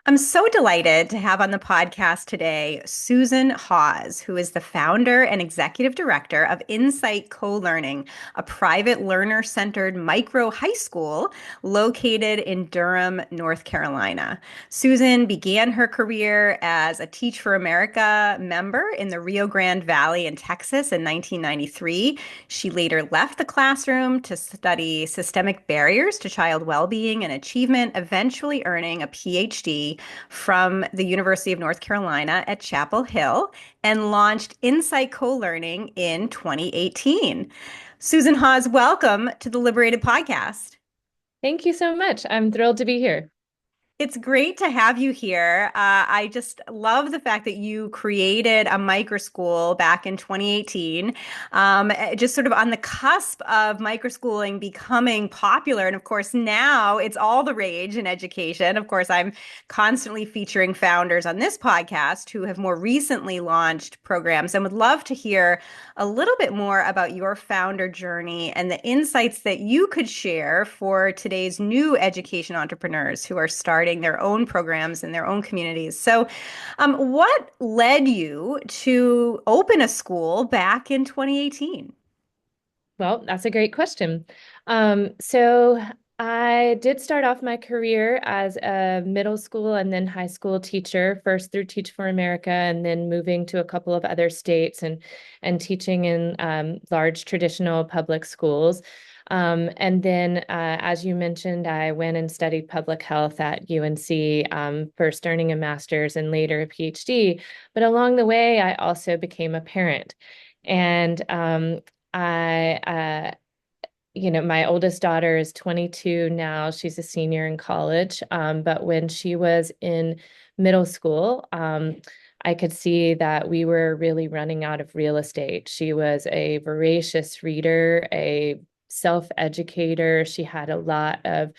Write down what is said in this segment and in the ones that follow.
I'm so delighted to have on the podcast today Susan Hawes, who is the founder and executive director of Insight Co-Learning, a private learner-centered micro high school located in Durham, North Carolina. Susan began her career as a Teach for America member in the Rio Grande Valley in Texas in 1993. She later left the classroom to study systemic barriers to child well-being and achievement, eventually earning a PhD from the University of North Carolina at Chapel Hill and launched Insight Co-Learning in 2018. Susan Hawes, welcome to the Liberated podcast. Thank you so much. I'm thrilled to be here. It's great to have you here. I just love the fact that you created a micro school back in 2018, just sort of on the cusp of microschooling becoming popular. And of course, now it's all the rage in education. Of course, I'm constantly featuring founders on this podcast who have more recently launched programs and would love to hear a little bit more about your founder journey and the insights that you could share for today's new education entrepreneurs who are starting their own programs in their own communities. So, what led you to open a school back in 2018? Well, that's a great question. So I did start off my career as a middle school and then high school teacher, first through Teach for America, and then moving to a couple of other states and teaching in large traditional public schools. And then, as you mentioned, I went and studied public health at UNC, first earning a master's and later a PhD. But along the way, I also became a parent. And I, my oldest daughter is 22 now. She's a senior in college. But when she was in middle school, I could see that we were really running out of real estate. She was a voracious reader, a self-educator. She had a lot of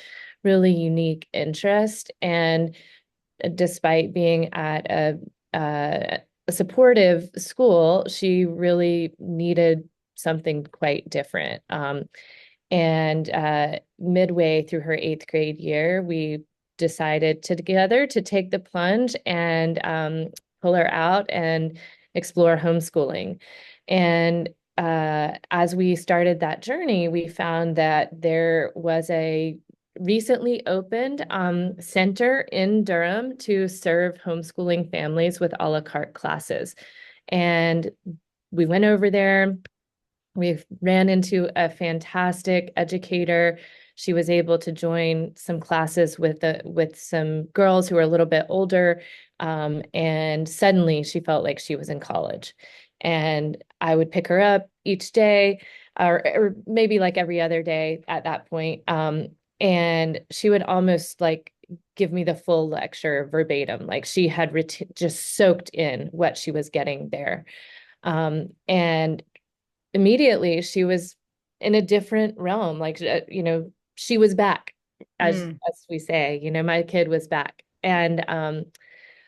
really unique interest. And despite being at a supportive school, she really needed something quite different. And midway through her eighth grade year, we decided together to take the plunge and pull her out and explore homeschooling. And as we started that journey, we found that there was a recently opened center in Durham to serve homeschooling families with a la carte classes. And we went over there. We ran into a fantastic educator. She was able to join some classes with some girls who were a little bit older, and suddenly she felt like she was in college. And I would pick her up each day, or maybe like every other day at that point. And she would almost like give me the full lecture verbatim, like she had just soaked in what she was getting there. And immediately she was in a different realm, like she was back, Mm. as we say, my kid was back. And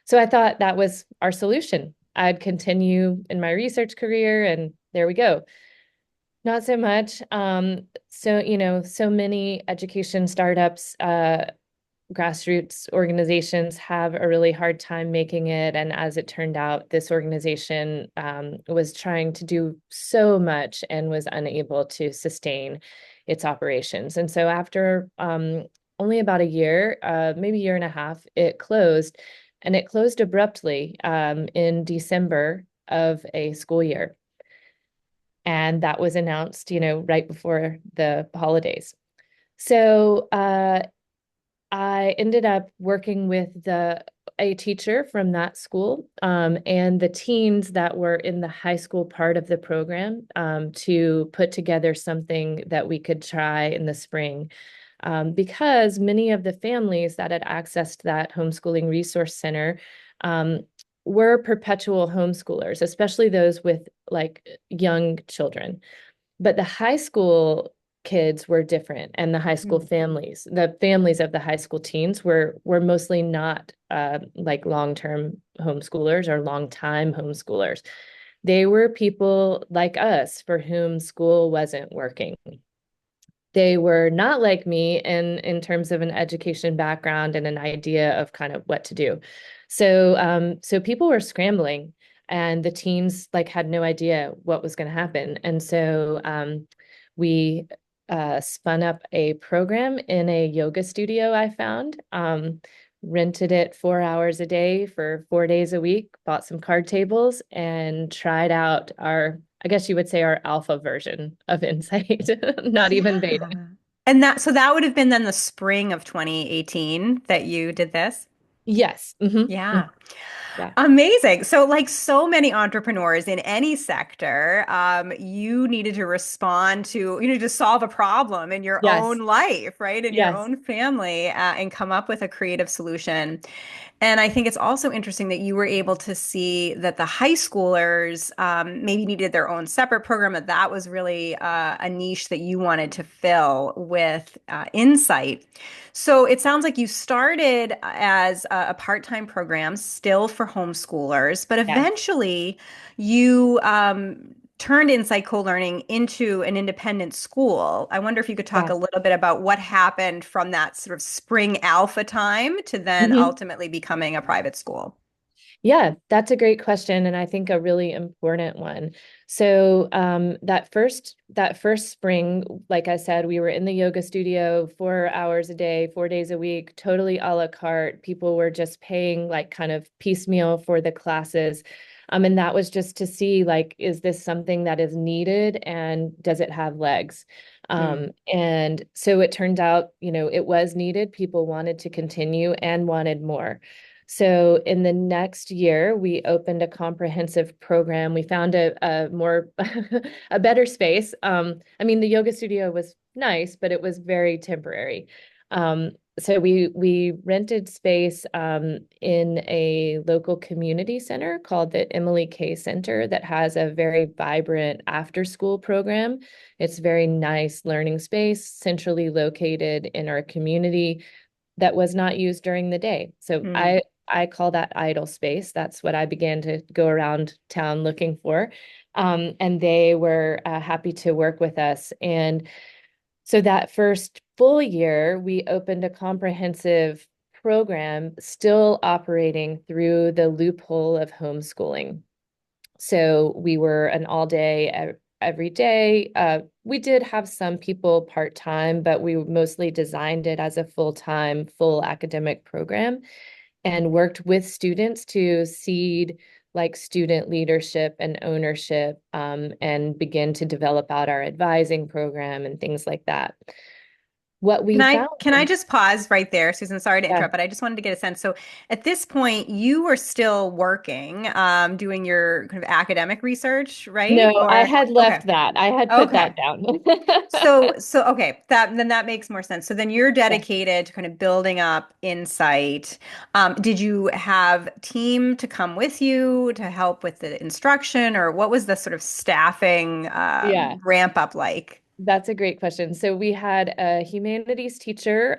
so I thought that was our solution. I'd continue in my research career, and there we go. Not so much. So many education startups, grassroots organizations have a really hard time making it. And as it turned out, this organization was trying to do so much and was unable to sustain its operations. And so after only about a year, maybe a year and a half, it closed. And it closed abruptly in December of a school year. And that was announced, right before the holidays. So I ended up working with a teacher from that school, and the teens that were in the high school part of the program, to put together something that we could try in the spring. Because many of the families that had accessed that homeschooling resource center were perpetual homeschoolers, especially those with like young children. But the high school kids were different, and the high school Mm. families, the families of the high school teens were mostly not like long-term homeschoolers or long-time homeschoolers. They were people like us for whom school wasn't working. they were not like me in terms of an education background and an idea of kind of what to do. So people were scrambling, and the teens like had no idea what was going to happen. And so we spun up a program in a yoga studio I found. Rented it 4 hours a day for 4 days a week, bought some card tables, and tried out our, I guess you would say, our alpha version of Insight, not even beta. Yeah. And so that would have been then the spring of 2018 that you did this? Yes. Yeah. Yeah. Amazing. So, like so many entrepreneurs in any sector, you needed to respond to, to solve a problem in your own Yes. life, right? In your Yes. own family, and come up with a creative solution. And I think it's also interesting that you were able to see that the high schoolers maybe needed their own separate program, that was really a niche that you wanted to fill with insight. So it sounds like you started as a part-time program, still for homeschoolers, but Yes. eventually you turned Insight Co-Learning into an independent school. I wonder if you could talk a Yeah. little bit about what happened from that sort of spring alpha time to then Mhm. ultimately becoming a private school. Yeah, that's a great question, and I think a really important one. So that first spring, like I said, we were in the yoga studio 4 hours a day, 4 days a week, totally a la carte. People were just paying like kind of piecemeal for the classes. And that was just to see like, is this something that is needed and does it have legs? Mm. And so it turned out, it was needed. People wanted to continue and wanted more. So in the next year, we opened a comprehensive program. We found a more a better space. I mean, the yoga studio was nice, but it was very temporary. So we rented space in a local community center called the Emily K Center that has a very vibrant after school program. It's very nice learning space, centrally located in our community that was not used during the day. So Mm. I call that idle space. That's what I began to go around town looking for. And they were happy to work with us. And so that first full year, we opened a comprehensive program, still operating through the loophole of homeschooling. So we were an all day every day. We did have some people part-time, but we mostly designed it as a full-time, full academic program and worked with students to seed like student leadership and ownership, and begin to develop out our advising program and things like that. What Can we I found, can I just pause right there, Susan? Sorry to yeah, interrupt, but I just wanted to get a sense. So at this point, you were still working, doing your kind of academic research, right? no, I Or had okay, left that. I had put okay. that down. So okay, that makes more sense. So then you're Yeah. dedicated to kind of building up Insight. Did you have team to come with you to help with the instruction, or what was the sort of staffing Yeah. ramp up like? That's a great question. So we had a humanities teacher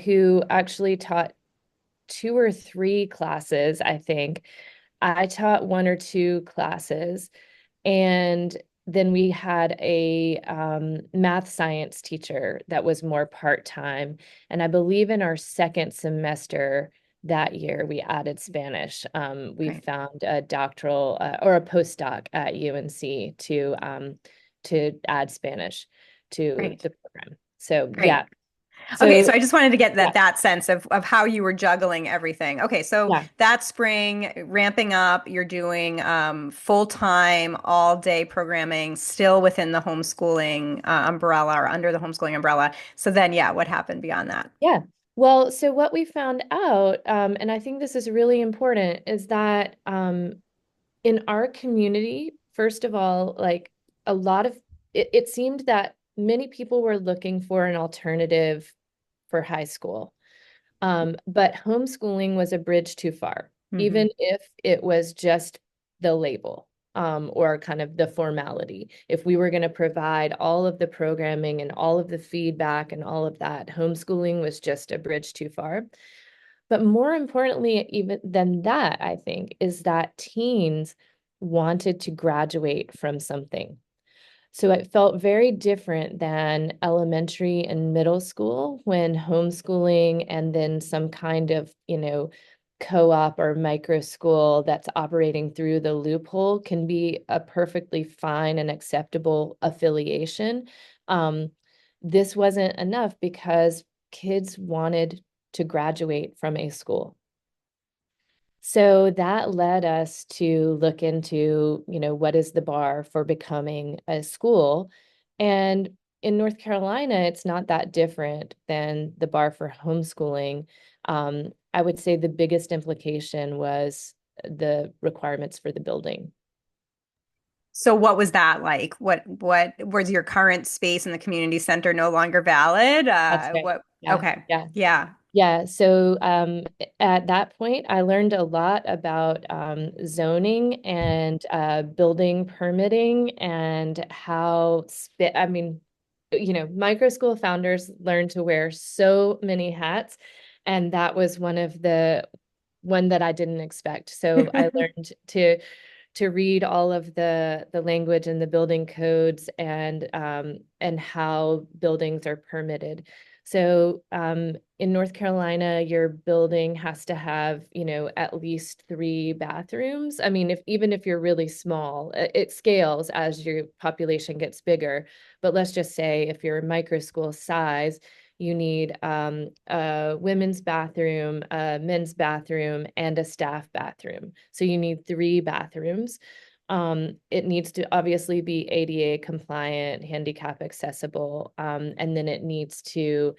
who actually taught 2 or 3 classes, I think. I taught 1 or 2 classes. And then we had a math science teacher that was more part-time. And I believe in our second semester that year, we added Spanish. We Great, found a doctoral or a postdoc at UNC to add Spanish to great, the program. So great. yeah. Okay, so So I just wanted to get yeah, that sense of how you were juggling everything. Okay, so yeah. that spring, ramping up, you're doing full-time, all-day programming, still within the homeschooling umbrella or under the homeschooling umbrella. So then, yeah, what happened beyond that? Yeah. Well, so what we found out, and I think this is really important, is that in our community, first of all, like a lot of it seemed that many people were looking for an alternative for high school. But homeschooling was a bridge too far, Hmm. even if it was just the label, or kind of the formality. If we were going to provide all of the programming and all of the feedback and all of that, homeschooling was just a bridge too far. But more importantly, even than that, I think, is that teens wanted to graduate from something. So it felt very different than elementary and middle school when homeschooling and then some kind of, co-op or micro school that's operating through the loophole can be a perfectly fine and acceptable affiliation. Um, this wasn't enough because kids wanted to graduate from a school. So that led us to look into, what is the bar for becoming a school? And in North Carolina, it's not that different than the bar for homeschooling. I would say the biggest implication was the requirements for the building. So what was that like? What was your current space in the community center no longer valid? That's right. What Yeah. okay. Yeah. Yeah. Yeah, so at that point, I learned a lot about zoning and building permitting and how, micro school founders learn to wear so many hats, and that was one that I didn't expect. So I learned to read all of the language and the building codes and how buildings are permitted. So in North Carolina, your building has to have, at least 3 bathrooms. I mean, even if you're really small, it scales as your population gets bigger. But let's just say if you're a micro school size, you need a women's bathroom, a men's bathroom, and a staff bathroom. So you need 3 bathrooms. It needs to obviously be ADA compliant, handicap accessible, and then it needs to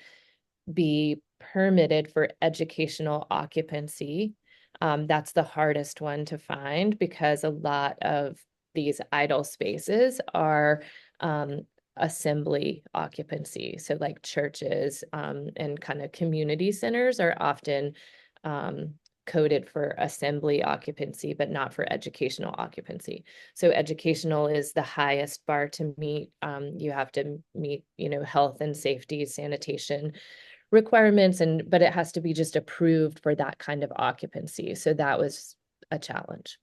be permitted for educational occupancy. That's the hardest one to find because a lot of these idle spaces are assembly occupancy. So, like churches and kind of community centers are often coded for assembly occupancy, but not for educational occupancy. So, educational is the highest bar to meet. You have to meet, health and safety, sanitation requirements, but it has to be just approved for that kind of occupancy. So that was a challenge.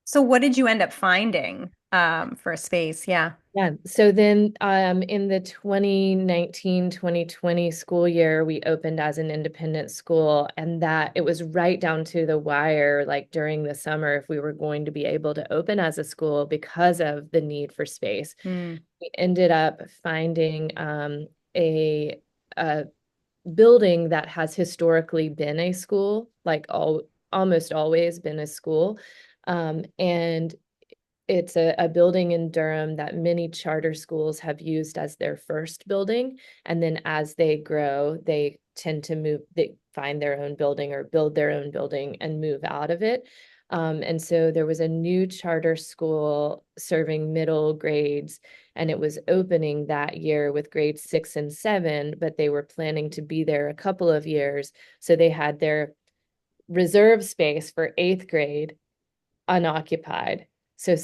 So what did you end up finding for a space? Yeah. Yeah. So then in the 2019-2020 school year, we opened as an independent school, and that it was right down to the wire, like during the summer, if we were going to be able to open as a school because of the need for space. Hmm. We ended up finding a building that has historically been a school, like almost always been a school. And it's a building in Durham that many charter schools have used as their first building. And then as they grow, they tend to they find their own building or build their own building and move out of it. And so there was a new charter school serving middle grades, and it was opening that year with grades 6 and 7, but they were planning to be there a couple of years. So they had their reserve space for 8th grade unoccupied. So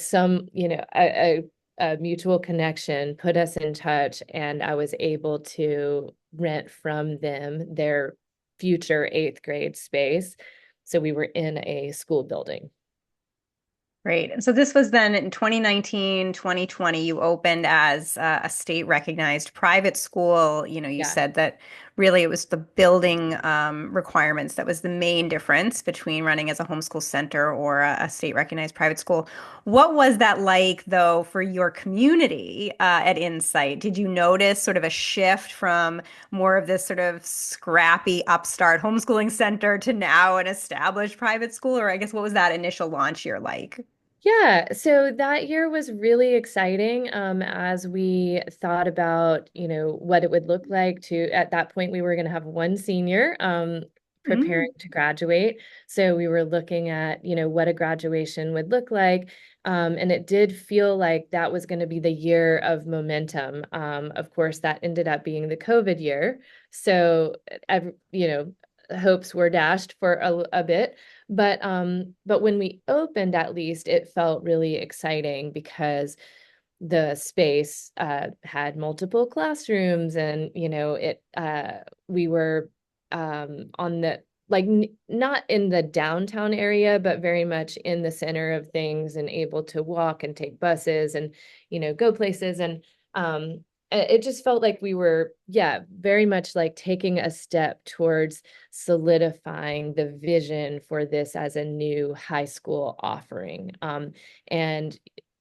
a mutual connection put us in touch, and I was able to rent from them their future 8th grade space. So we were in a school building. Great. And so this was then in 2019, 2020, you opened as a state recognized private school. You Yeah. said that really it was the building requirements that was the main difference between running as a homeschool center or a state recognized private school. What was that like, though, for your community at Insight? Did you notice sort of a shift from more of this sort of scrappy upstart homeschooling center to now an established private school? Or I guess what was that initial launch year like? Yeah, so that year was really exciting as we thought about, what it would look like at that point, we were going to have one senior preparing Mm. to graduate. So we were looking at, what a graduation would look like. And it did feel like that was going to be the year of momentum. Of course, that ended up being the COVID year. So, hopes were dashed for a bit. But when we opened, at least it felt really exciting because the space had multiple classrooms, and it we were on the like not in the downtown area, but very much in the center of things and able to walk and take buses and, go places. And it just felt like we were, yeah, very much like taking a step towards solidifying the vision for this as a new high school offering. And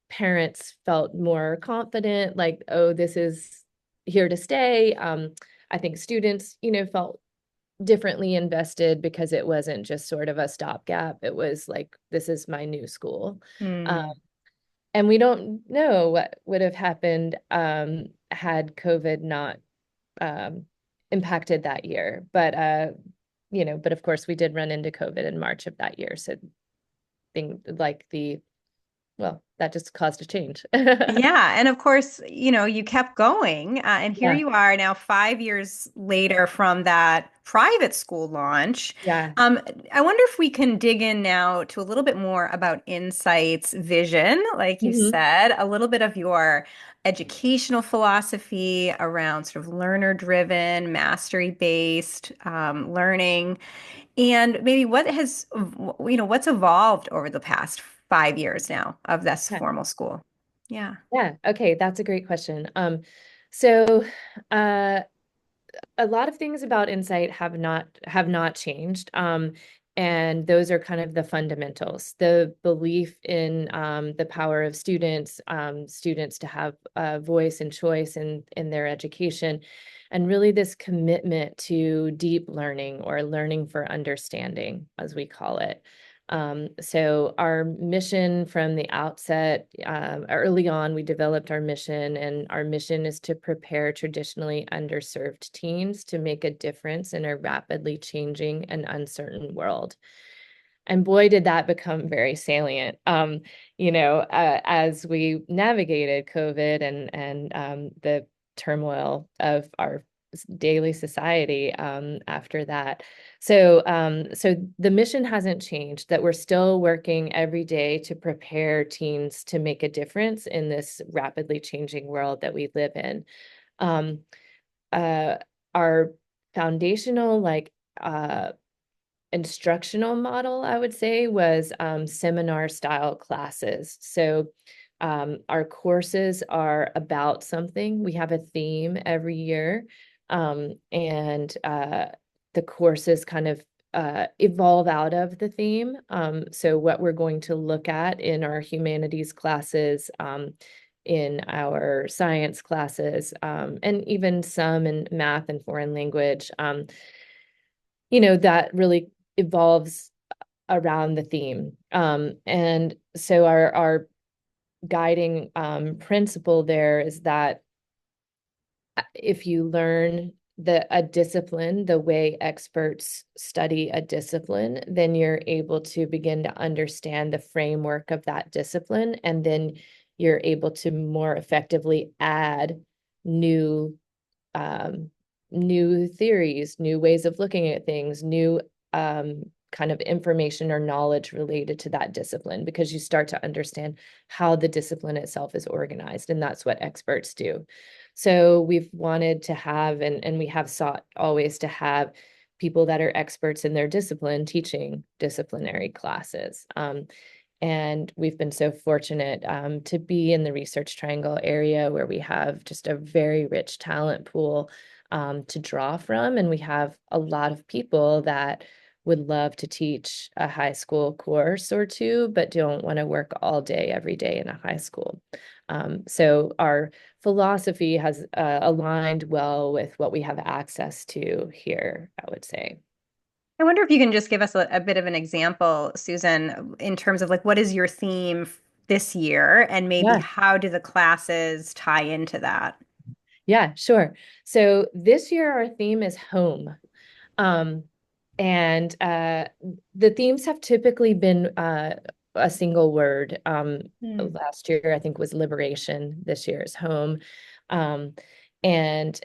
parents felt more confident, like, oh, this is here to stay. I think students, felt differently invested because it wasn't just sort of a stopgap. It was like, this is my new school. Um, Hmm. and we don't know what would have happened had COVID not um, impacted that year. But of course we did run into COVID in March of that year. So thing like well, that just caused a change. Yeah, and of course, you kept going, and here Yeah. you are now 5 years later from that private school launch. Yeah. Um, I wonder if we can dig in now to a little bit more about Insight's vision, like you Mhm. said, a little bit of your educational philosophy around sort of learner-driven, mastery-based learning, and maybe what's evolved over the past 5 years now of this Yeah. formal school. Yeah. Yeah. Okay. That's a great question. So uh a lot of things about Insight have not changed. And those are kind of the fundamentals, the belief in the power of students to have a voice and choice in their education, and really this commitment to deep learning or learning for understanding, as we call it. So our mission from the outset, early on, we developed our mission, and our mission is to prepare traditionally underserved teens to make a difference in a rapidly changing and uncertain world. And boy, did that become very salient, as we navigated COVID and the turmoil of our daily society after that. So the mission hasn't changed, that we're still working every day to prepare teens to make a difference in this rapidly changing world that we live in. Um, uh, our foundational, uh, instructional model, I would say, was seminar style classes. So our courses are about something. We have a theme every year, and the courses kind of evolve out of the theme. So what we're going to look at in our humanities classes, in our science classes, and even some in math and foreign language, that really evolves around the theme. And so our guiding principle there is that if you learn a discipline the way experts study a discipline, then you're able to begin to understand the framework of that discipline, and then you're able to more effectively add new um, new theories, new ways of looking at things, new kind of information or knowledge related to that discipline, because you start to understand how the discipline itself is organized. And that's what experts do. So we've wanted to have, and we have sought always to have, people that are experts in their discipline teaching disciplinary classes. And we've been so fortunate to be in the Research Triangle area, where we have just a very rich talent pool to draw from. And we have a lot of people that would love to teach a high school course or two, but don't want to work all day, every day in a high school. So our philosophy has aligned well with what we have access to here, I would say. I wonder if you can just give us a bit of an example, Susan, in terms of like what is your theme this year and maybe Yeah. how do the classes tie into that? Yeah, sure. So this year our theme is home. Um, and the themes have typically been a single word. Hmm. Last year, I think, was liberation. This year is home. Um, and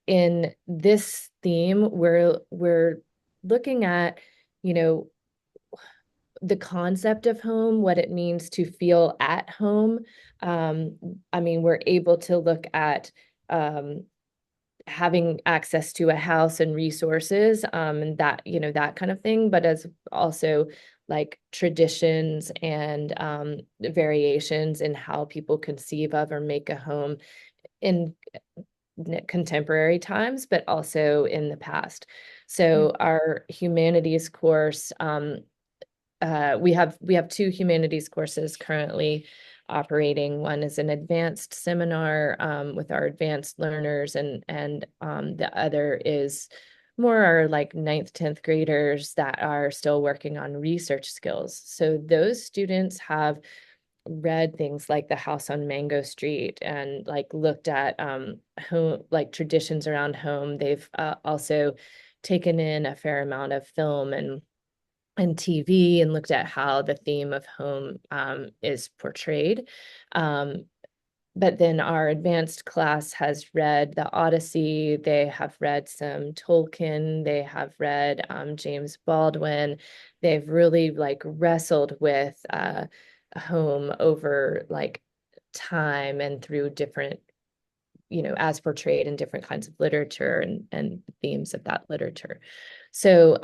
in this theme, we're looking at, you know, the concept of home, what it means to feel at home. I mean, we're able to look at um, having access to a house and resources, and that, that kind of thing, but as also like traditions and variations in how people conceive of or make a home in contemporary times, but also in the past. Mm. So our humanities course, we have two humanities courses currently operating. One is an advanced seminar with our advanced learners, and the other is more our like ninth, 10th graders that are still working on research skills. So those students have read things like The House on Mango Street and like looked at home, like traditions around home. They've also taken in a fair amount of film and TV and looked at how the theme of home is portrayed. Um, but then our advanced class has read the Odyssey. They have read some Tolkien. They have read James Baldwin. They've really like wrestled with home over like time and through different, as portrayed in different kinds of literature and themes of that literature. So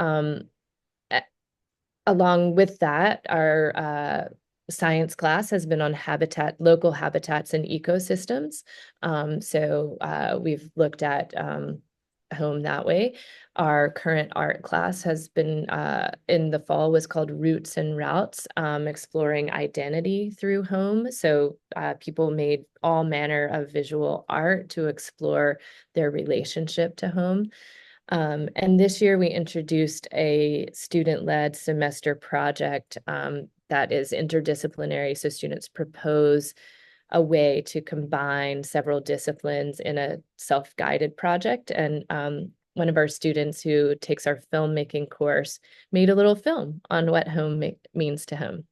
along with that, our science class has been on local habitats and ecosystems. So we've looked at home that way. Our current art class has been in the fall was called Roots and Routes, exploring identity through home. So people made all manner of visual art to explore their relationship to home. And this year we introduced a student-led semester project that is interdisciplinary. So students propose a way to combine several disciplines in a self-guided project. And one of our students who takes our filmmaking course made a little film on what home means to him.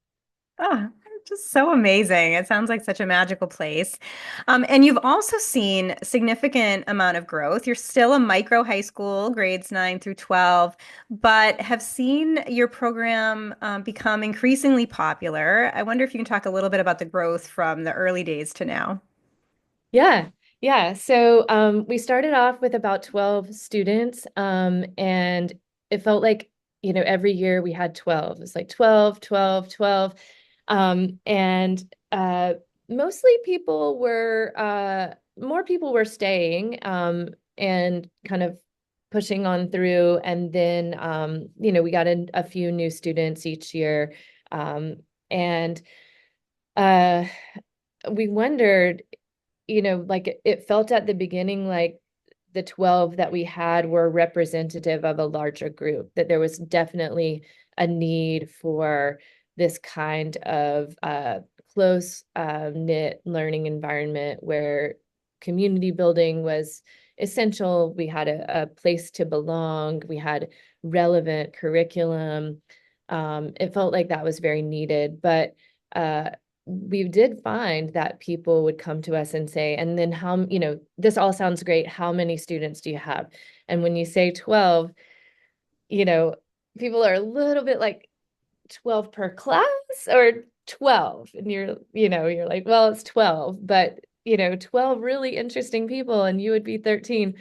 Oh, just so amazing. It sounds like such a magical place. And you've also seen significant amount of growth. You're still a micro high school, grades 9 through 12, but have seen your program become increasingly popular. I wonder if you can talk a little bit about the growth from the early days to now. Yeah, yeah. So we started off with about 12 students, and it felt like, every year we had 12. It was like 12, 12, 12. And mostly more people were staying and kind of pushing on through. And then, we got a few new students each year. And uh, we wondered, like it felt at the beginning like the 12 that we had were representative of a larger group, that there was definitely a need for this kind of close knit learning environment where community building was essential. We had a place to belong, we had relevant curriculum. It felt like that was very needed, but uh, we did find that people would come to us and say, and then how, this all sounds great. How many students do you have? And when you say 12, you know, people are a little bit like 12 per class or 12. And you're like, well, it's 12, but 12 really interesting people and you would be 13.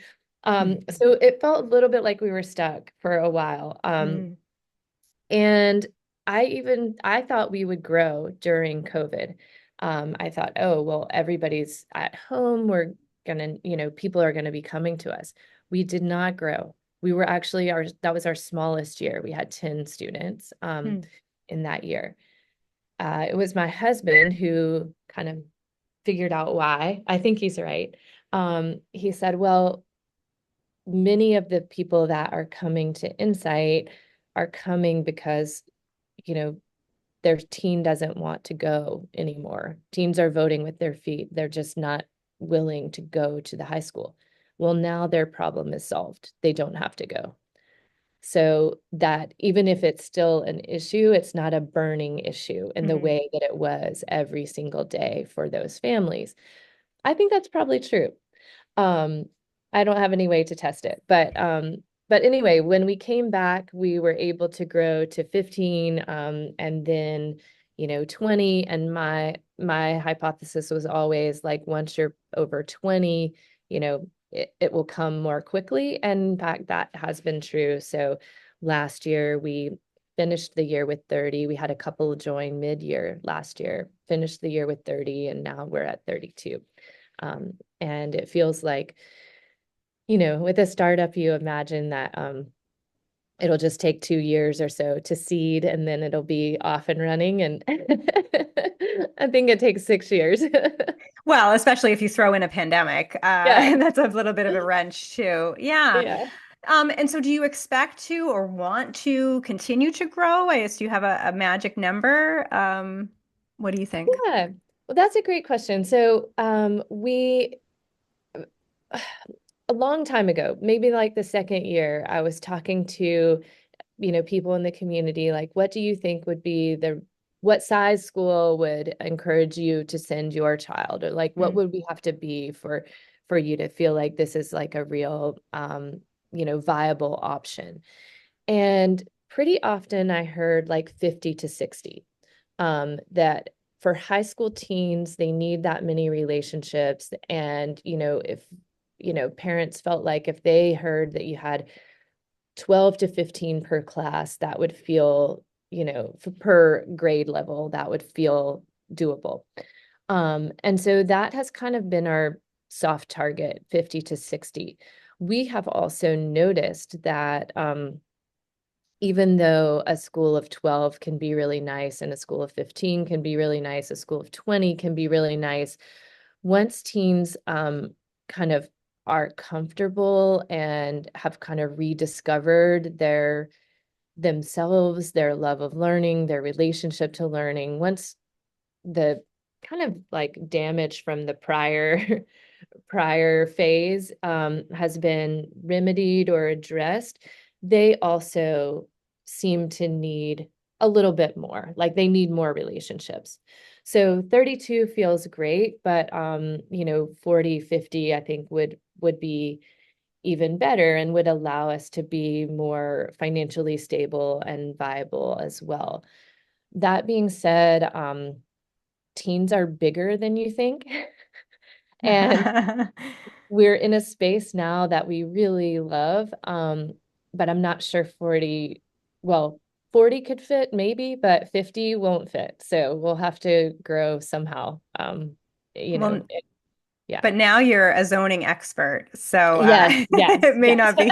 So it felt a little bit like we were stuck for a while. Mm. And I thought we would grow during COVID. I thought, oh, well, everybody's at home. We're gonna, people are gonna be coming to us. We did not grow. We were actually that was our smallest year. We had 10 students Mm. in that year. It was my husband who kind of figured out why. I think he's right. He said, well, many of the people that are coming to Insight are coming because, you know, their teen doesn't want to go anymore. Teens are voting with their feet. They're just not willing to go to the high school. Well, now their problem is solved. They don't have to go. So that even if it's still an issue, it's not a burning issue in the Mhm. way that it was every single day for those families. I think that's probably true. Um, I don't have any way to test it, but anyway, when we came back, we were able to grow to 15, and then 20. And my hypothesis was always like once you're over 20, you know, it will come more quickly. And in fact, that has been true. So last year we finished the year with 30. We had a couple join mid-year last year, finished the year with 30, and now we're at 32. And it feels like, with a startup, you imagine that it'll just take 2 years or so to seed and then it'll be off and running. And I think it takes 6 years. Well, especially if you throw in a pandemic, Yeah. that's a little bit of a wrench too. Yeah. Yeah. And so do you expect to or want to continue to grow? I guess, do you have a magic number? What do you think? Yeah. Well, that's a great question. So, we a long time ago, maybe like the second year, I was talking to, people in the community, like, what do you think would be what size school would encourage you to send your child? Or like, what Mm. would we have to be for you to feel like this is like a real, viable option? And pretty often I heard like 50 to 60, that for high school teens, they need that many relationships. And, if, parents felt like if they heard that you had 12 to 15 per class, that would feel, per grade level, that would feel doable. And so that has kind of been our soft target, 50 to 60. We have also noticed that even though a school of 12 can be really nice and a school of 15 can be really nice, a school of 20 can be really nice, once teens kind of are comfortable and have kind of rediscovered themselves, their love of learning, their relationship to learning, once the kind of like damage from the prior phase has been remedied or addressed, they also seem to need a little bit more, like they need more relationships. So 32 feels great, but 40, 50, I think would be even better and would allow us to be more financially stable and viable as well. That being said, teens are bigger than you think. And we're in a space now that we really love. But I'm not sure 40, well, 40 could fit maybe, but 50 won't fit. So we'll have to grow somehow. You Well, know, it- yeah. but now you're a zoning expert, so Yes, yes, it may yes. not be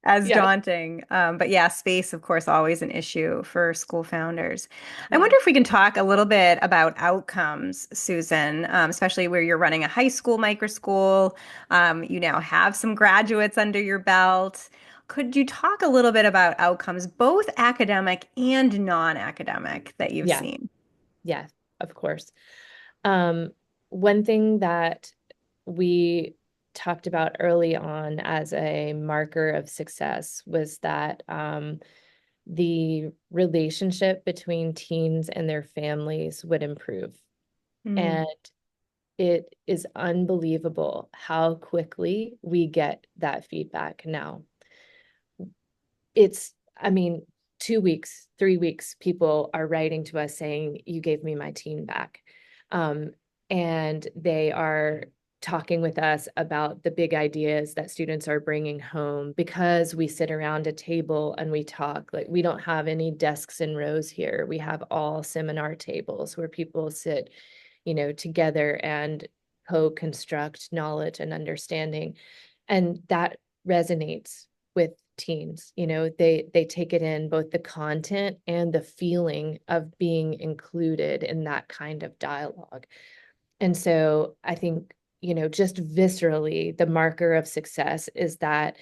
as Yes, daunting. But yeah, space, of course, always an issue for school founders. I yeah. wonder if we can talk a little bit about outcomes, Susan, especially where you're running a high school micro school. You now have some graduates under your belt. Could you talk a little bit about outcomes, both academic and non-academic, that you've Yeah, seen? yeah, of course. Um, One thing that we talked about early on as a marker of success was that the relationship between teens and their families would improve. Mm. And it is unbelievable how quickly we get that feedback now. I mean, 2 weeks, 3 weeks, people are writing to us saying, you gave me my teen back. Um, and they are talking with us about the big ideas that students are bringing home because we sit around a table and we talk. Like, we don't have any desks and rows here. We have all seminar tables where people sit, together and co-construct knowledge and understanding. And that resonates with teens. They take it in, both the content and the feeling of being included in that kind of dialogue. And so I think, just viscerally, the marker of success is that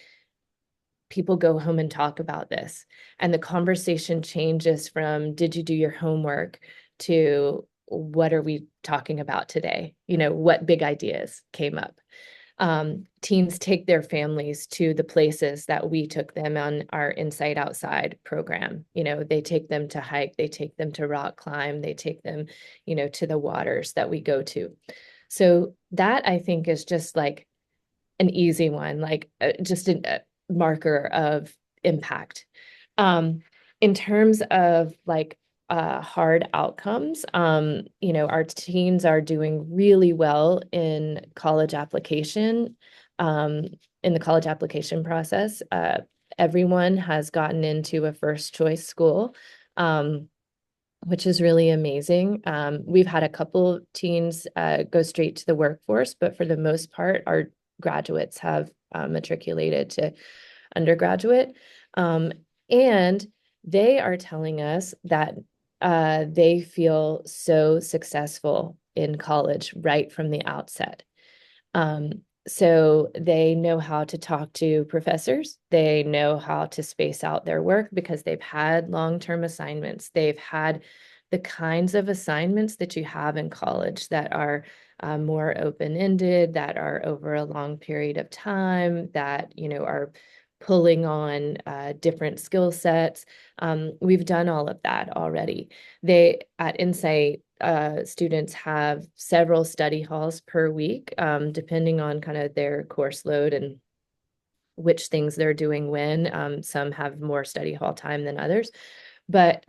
people go home and talk about this, and the conversation changes from, did you do your homework, to, what are we talking about today? What big ideas came up? Teens take their families to the places that we took them on our Inside Outside program. They take them to hike, they take them to rock climb, they take them, to the waters that we go to. So that, I think, is just like an easy one, like just a marker of impact. Um, in terms of like hard outcomes, our teens are doing really well in college application. um, in the college application process. Everyone has gotten into a first choice school, which is really amazing. We've had a couple teens go straight to the workforce, but for the most part, our graduates have matriculated to undergraduate. And they are telling us that they feel so successful in college right from the outset. Um, so they know how to talk to professors. They know how to space out their work because they've had long-term assignments. They've had the kinds of assignments that you have in college that are more open-ended, that are over a long period of time, that, are pulling on different skill sets. We've done all of that already. They at Insight students have several study halls per week, depending on kind of their course load and which things they're doing when. Some have more study hall time than others. But,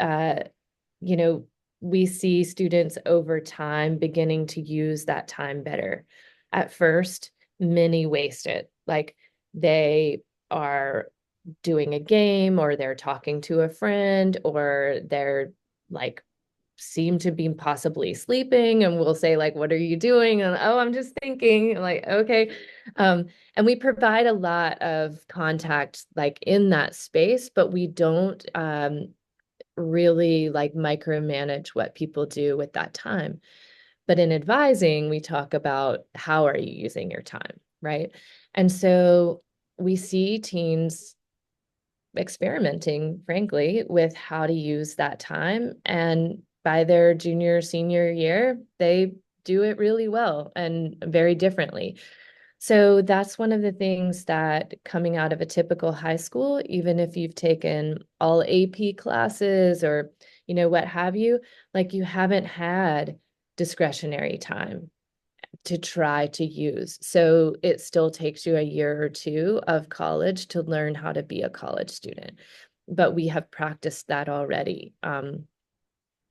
you know, we see students over time beginning to use that time better. At first, many waste it. Like they are doing a game or they're talking to a friend or they're like seem to be possibly sleeping and we'll say like what are you doing and oh I'm just thinking like okay and we provide a lot of contact like in that space but we don't really like micromanage what people do with that time but in advising we talk about how are you using your time, right? And so we see teens experimenting, frankly, with how to use that time. And by their junior, senior year, they do it really well and very differently. So that's one of the things that coming out of a typical high school, even if you've taken all AP classes or, what have you, like you haven't had discretionary time to try to use. So it still takes you a year or two of college to learn how to be a college student. But we have practiced that already.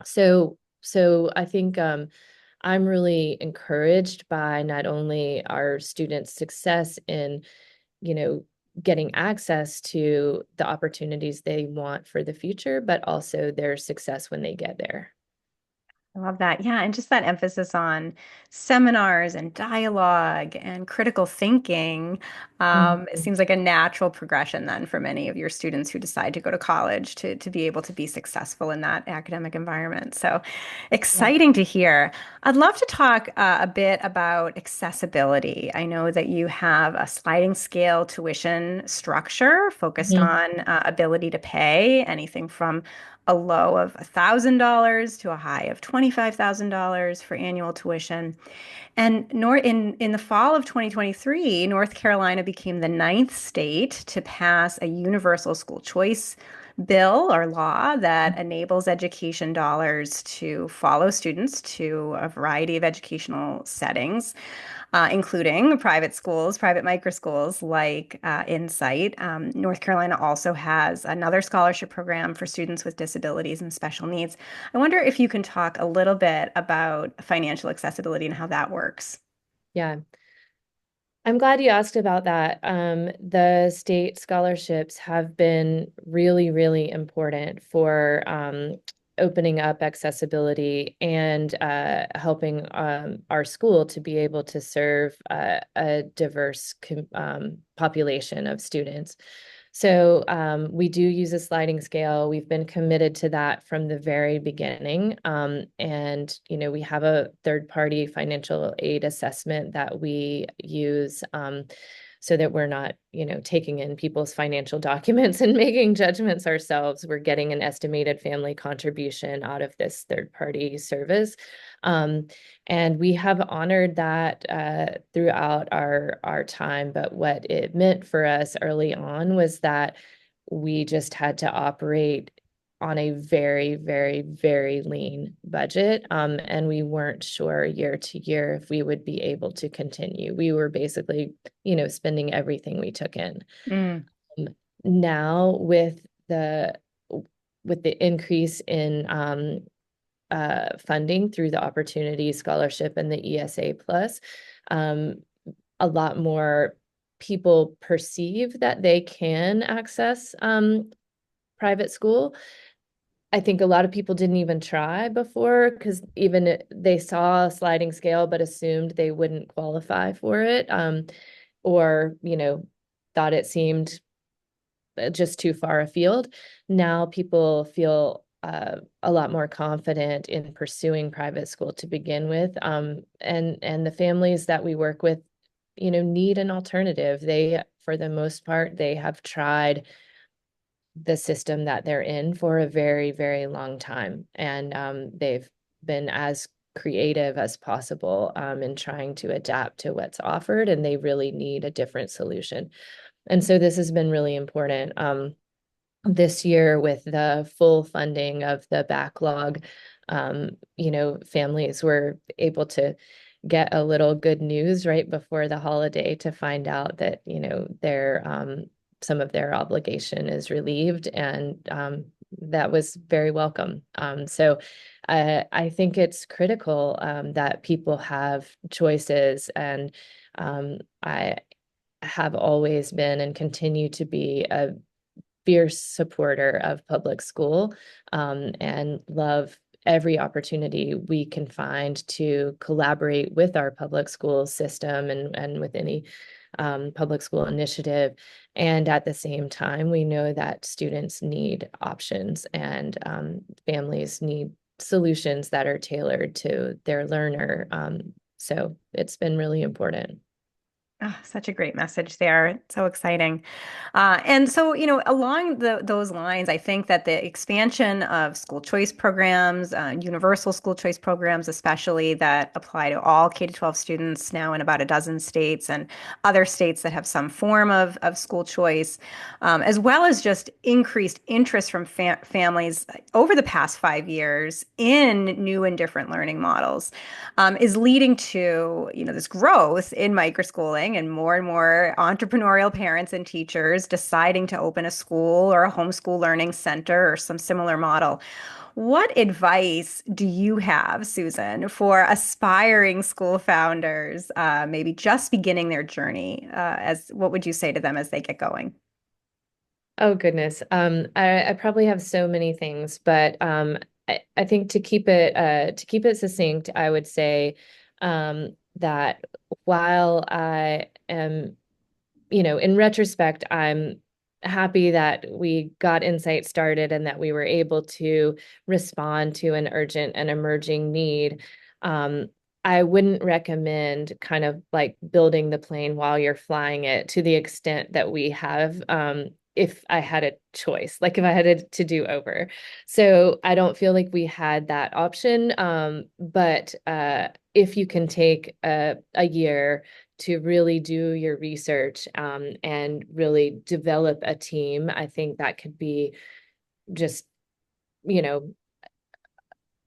So I think I'm really encouraged by not only our students' success in, you know, getting access to the opportunities they want for the future, but also their success when they get there. I love that. Yeah. And just that emphasis on seminars and dialogue and critical thinking. It Mhm. seems like a natural progression then for many of your students who decide to go to college to be able to be successful in that academic environment. So Yeah. exciting to hear. I'd love to talk a bit about accessibility. I know that you have a sliding scale tuition structure focused Mhm. on ability to pay anything from a low of $1,000 to a high of $25,000 for annual tuition. And in the fall of 2023, North Carolina became the ninth state to pass a universal school choice bill or law that enables education dollars to follow students to a variety of educational settings, including private schools, private micro schools like Insight. North Carolina also has another scholarship program for students with disabilities and special needs. I wonder if you can talk a little bit about financial accessibility and how that works. Yeah. I'm glad you asked about that. The state scholarships have been really, really important for opening up accessibility and helping our school to be able to serve a diverse population of students. So we do use a sliding scale. We've been committed to that from the very beginning. And, we have a third-party financial aid assessment that we use so that we're not, taking in people's financial documents and making judgments ourselves. We're getting an estimated family contribution out of this third-party service. Um, and we have honored that throughout our time. But what it meant for us early on was that we just had to operate on a very, very, very lean budget. And we weren't sure year to year if we would be able to continue. We were basically, spending everything we took in. Mm. Um, Now with the increase in funding through the Opportunity Scholarship and the ESA Plus, um, a lot more people perceive that they can access private school. I think a lot of people didn't even try before because even they saw a sliding scale but assumed they wouldn't qualify for it, or thought it seemed just too far afield. Now people feel a lot more confident in pursuing private school to begin with, and the families that we work with, need an alternative. They, for the most part, they have tried the system that they're in for a very, very long time. And they've been as creative as possible in trying to adapt to what's offered, and they really need a different solution. And so this has been really important. This year, with the full funding of the backlog, families were able to get a little good news right before the holiday to find out that, their some of their obligation is relieved, and that was very welcome. So I think it's critical that people have choices, and I have always been and continue to be a fierce supporter of public school, and love every opportunity we can find to collaborate with our public school system and with any public school initiative. And at the same time, we know that students need options, and families need solutions that are tailored to their learner. So it's been really important. Oh, such a great message there. So exciting. And so, along those lines, I think that the expansion of school choice programs, universal school choice programs, especially that apply to all K-12 students now in about a dozen states and other states that have some form of school choice, as well as just increased interest from families over the past 5 years in new and different learning models, is leading to, this growth in microschooling and more entrepreneurial parents and teachers deciding to open a school or a homeschool learning center or some similar model. What advice do you have, Susan, for aspiring school founders, maybe just beginning their journey? As what would you say to them as they get going? Oh goodness. I probably have so many things, but I think to keep it succinct, I would say that while I am, in retrospect, I'm happy that we got Insight started and that we were able to respond to an urgent and emerging need. Um, I wouldn't recommend kind of like building the plane while you're flying it to the extent that we have, if I had a choice, like if I had to do over. So I don't feel like we had that option. But if you can take a year to really do your research, and really develop a team, I think that could be just, you know,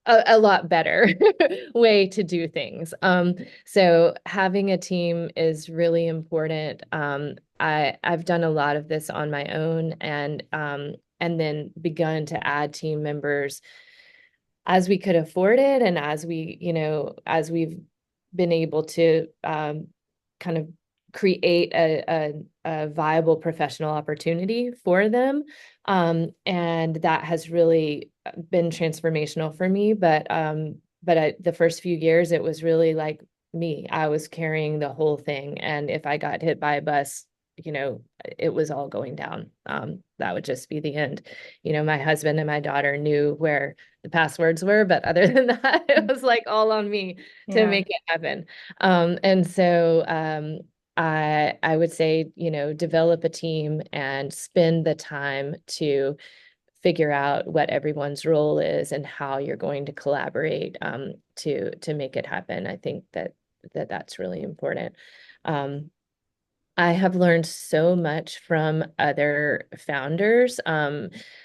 a lot better way to do things. So having a team is really important. I've done a lot of this on my own, and then begun to add team members as we could afford it, and as we've been able to kind of create a viable professional opportunity for them. And that has really been transformational for me. But the first few years, it was really like me. I was carrying the whole thing. And if I got hit by a bus, it was all going down. That would just be the end. My husband and my daughter knew where the passwords were, but other than that, it was like all on me to Yeah. make it happen. And so I would say, develop a team and spend the time to figure out what everyone's role is and how you're going to collaborate, to make it happen. I think that's really important. Um, I have learned so much from other founders.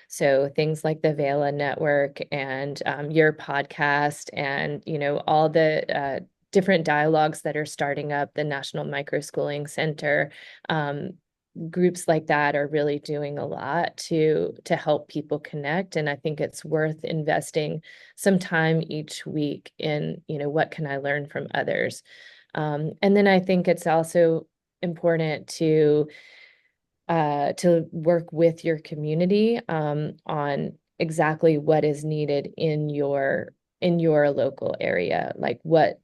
So things like the Vela Network and your podcast, and all the different dialogues that are starting up, the National Microschooling Center. Groups like that are really doing a lot to help people connect, and I think it's worth investing some time each week in, what can I learn from others. And then I think it's also important to work with your community on exactly what is needed in your local area. Like what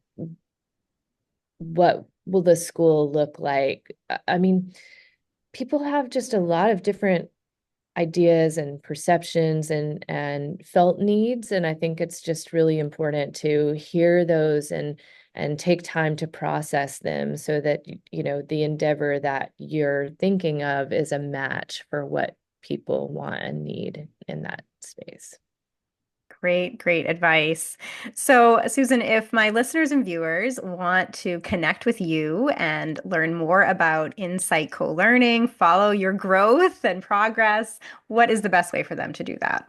will the school look like? I mean, people have just a lot of different ideas and perceptions and felt needs, and I think it's just really important to hear those and take time to process them so that you know the endeavor that you're thinking of is a match for what people want and need in that space. Great, great advice. So, Susan, if my listeners and viewers want to connect with you and learn more about Insight Co-Learning, follow your growth and progress, what is the best way for them to do that?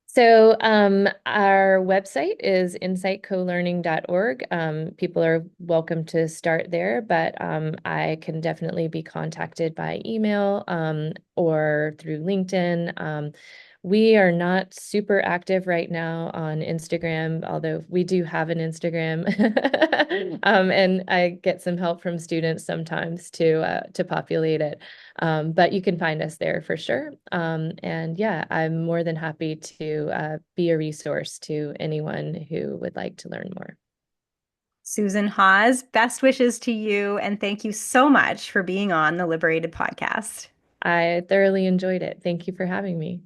So our website is insightcolearning.org. People are welcome to start there, but I can definitely be contacted by email or through LinkedIn. We are not super active right now on Instagram, although we do have an Instagram. And I get some help from students sometimes to populate it. But you can find us there for sure. And yeah, I'm more than happy to be a resource to anyone who would like to learn more. Susan Hawes, best wishes to you, and thank you so much for being on the LiberatED podcast. I thoroughly enjoyed it. Thank you for having me.